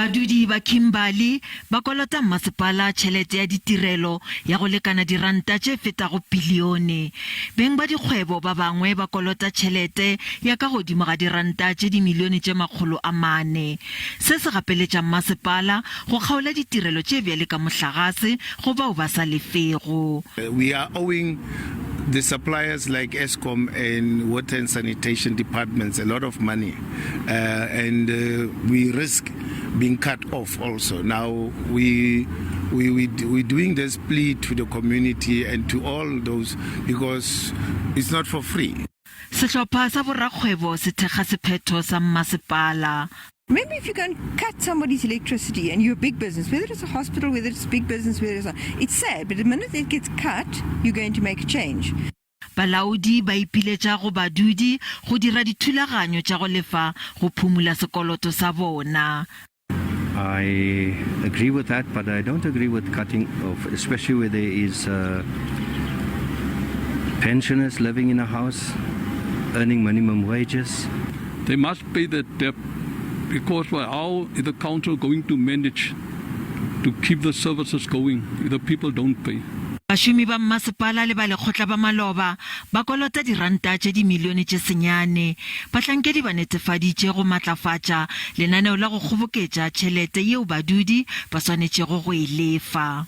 Badudi ba Kimberley ba kolota Masepala tjhelete ya ditirelo ya go lekana diranta tse fetago bilione. Beng ba dikgwebo ba bangwe ba kolota tjhelete ya ka godimo ga diranta tse dimilione tse 400. Se se gapeletša Masepala go kgaola ditirelo tse bjale ka mohlagase go bao ba sa lefego. We are owing the suppliers like Eskom and water and sanitation departments a lot of money, and we risk being cut off also. Now we're doing this plea to the community and to all those, because it's not for free. Sehlopha sa borakgwebo se thekga sephetho sa Masepala. Maybe if you can cut somebody's electricity and you're a big business, whether it's a hospital, whether it's a big business, whether it's sad, but the minute it gets cut, you're going to make a change. Balaodi ba ipiletša go badudi go dira dithulaganyo tša go lefa go phumula sekoloto sa bona. I agree with that, but I don't agree with cutting off, especially where there is pensioners living in a house, earning minimum wages. They must pay that debt, because how is the council going to manage to keep the services going if the people don't pay? Bašomi ba Masepala le ba lekgotla ba maloba ba kolota diranta tše dimilione tše senyane. Bahlankedi ba netefaditše go matlafatša lenaneo la go kgoboketša tšhelete yeo badudi ba swanetšego go e lefa.